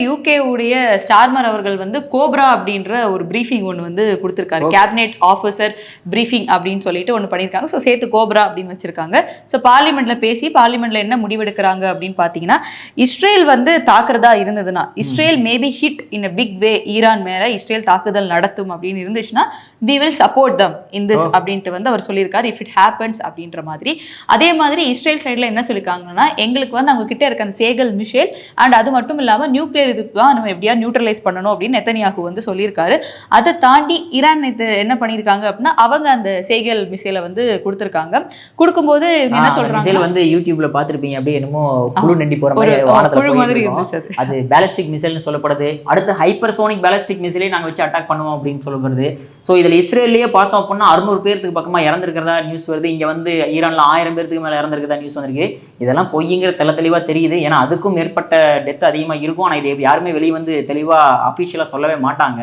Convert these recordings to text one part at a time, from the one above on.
UK உடைய Starmer அவர்கள் வந்து கோப்ரா அப்படின்ற ஒரு பிரீஃபிங் ஒன்று வந்து கொடுத்துருக்காரு. கேபினெட் ஆஃபீஸர் பிரீஃபிங் அப்படின்னு சொல்லிட்டு ஒன்று பண்ணியிருக்காங்க. ஸோ சேர்த்து கோப்ரா அப்படின்னு வச்சிருக்காங்க. ஸோ பார்லிமெண்ட்ல பேசி பார்லிமெண்ட்ல என்ன முடிவெடுக்கிறாங்க அப்படின்னு பார்த்தீங்கன்னா, இஸ்ரேல் வந்து தாக்குறதா இருந்ததுன்னா, Israel maybe hit in a big way, Iran மேல இஸ்ரேல் தாக்குதல் நடத்தும் அப்படின்னு இருந்துச்சுன்னா, we will support them in this அப்படின்ட்டு வந்து அவர் சொல்லியிருக்காரு. இஃப் இட் ஹேப்பன்ஸ் அப்படின்ற மாதிரி. அதே மாதிரி இஸ்ரேல் சைடில் என்ன சொல்லியிருக்காங்கன்னா, எங்களுக்கு வந்து அவங்க கிட்ட இருக்க அந்த சேகல் மிஷேல் அண்ட் அது மட்டும் இல்லாமல் நியூக்ளியர் இதுக்கு தான் நம்ம எப்படியா நியூட்ரலைஸ் பண்ணணும் அப்படின்னு நெத்தனியாகு வந்து சொல்லியிருக்காரு. அதை தாண்டி ஈரான் இது என்ன பண்ணியிருக்காங்க அப்படின்னா, அவங்க அந்த சேகல் மிசைலை வந்து கொடுத்துருக்காங்க. கொடுக்கும்போது என்ன சொல்றாங்க வந்து யூடியூப்ல பார்த்துருப்பீங்க, அப்படியே என்னமோ குழு நண்டி போற மாதிரி இருந்துச்சு. அது பேலிஸ்டிக் மிசைல்னு சொல்லப்படுது. அடுத்து ஹைப்பர்சோனிக் பேலிஸ்டிக் மிசைலே நாங்கள் வச்சு அட்டாக் பண்ணுவோம் அப்படின்னு சொல்லப்படுது. ஸோ இதில் இஸ்ரேல்லையே பார்த்தோம் அப்படின்னா 600 பேருக்கு பக்கமாக இறந்துருக்கிறதா நியூஸ் வருது. இங்கே வந்து ஈரானில் 1000 பேருக்கு மேலே இறந்துருக்கிறதா நியூஸ் வந்திருக்கு. இதெல்லாம் பொய்யுங்கிற தெளிவாக தெரியுது. ஏன்னா அதுக்கும் மேற்பட்ட டெத் அதிகமாக இருக்கும். ஆனால் இது யாருமே வெளியே வந்து தெளிவாக அஃபிஷியலாக சொல்லவே மாட்டாங்க.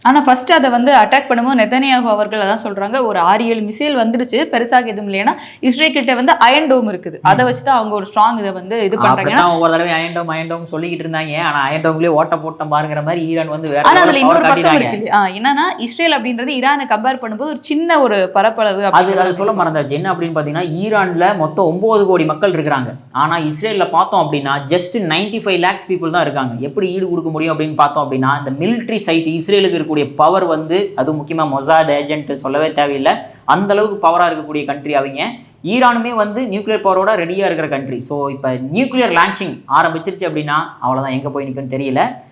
ஆனால் ஃபர்ஸ்ட் அதை வந்து அட்டாக் பண்ணும்போது நெத்தனியாகு அவர்கள் அதான் சொல்கிறாங்க, ஒரு 6-7 மிசைல் வந்துடுச்சு, பெருசாக எதுவும் இல்லைன்னா இஸ்ரேல் கிட்ட வந்து அயன் டோம் இருக்குது, அதை வச்சு தான் அவங்க ஒரு ஸ்ட்ராங் இதை வந்து இது பண்ணுறாங்க. ஒவ்வொரு தடவை அயன் டோம் சொல்லிக்கிட்டு இருந்தாங்க. ஆனால் அயன் டோம்லேயே ஓட்ட போட்ட பாருங்கிற மாதிரி ஈரான் வந்து வேற. ஆனால் அதில் இன்னொரு பக்கம் இருக்கு இல்லையா, என்னன்னா இஸ்ரேல் அப்படின்றது ஈரானை கம்பேர் பண்ணும்போது ஒரு சின்ன ஒரு பரப்பளவு. அது சொல்ல மறந்தாச்சு. என்ன அப்படின்னு பார்த்தீங்கன்னா, ஈரானில் மொத்தம் 9 கோடி மக்கள் இருக்கிறாங்க. ஆனால் இஸ்ரேலில் பார்த்தோம் அப்படின்னா ஜஸ்ட் 95 lakhs பீப்புள் தான் இருக்காங்க. எப்படி ஈடு கொடுக்க முடியும் அப்படின்னு பார்த்தோம் அப்படின்னா, இந்த மிலிட்ரி சைட் இஸ்ரேலுக்கு இருக்கக்கூடிய பவர் வந்து, அது முக்கியமாக மொசாட் ஏஜென்ட் சொல்லவே தேவையில்லை, அந்த அளவுக்கு பவராக இருக்கக்கூடிய கண்ட்ரி அவங்க. ஈரானுமே வந்து நியூக்ளியர் பவரோட ரெடியாக இருக்கிற கண்ட்ரி. ஸோ இப்போ நியூக்ளியர் லான்ச்சிங் ஆரம்பிச்சிருச்சு அப்படின்னா அவ்வளோதான், எங்கே போய் நிற்குன்னு தெரியல.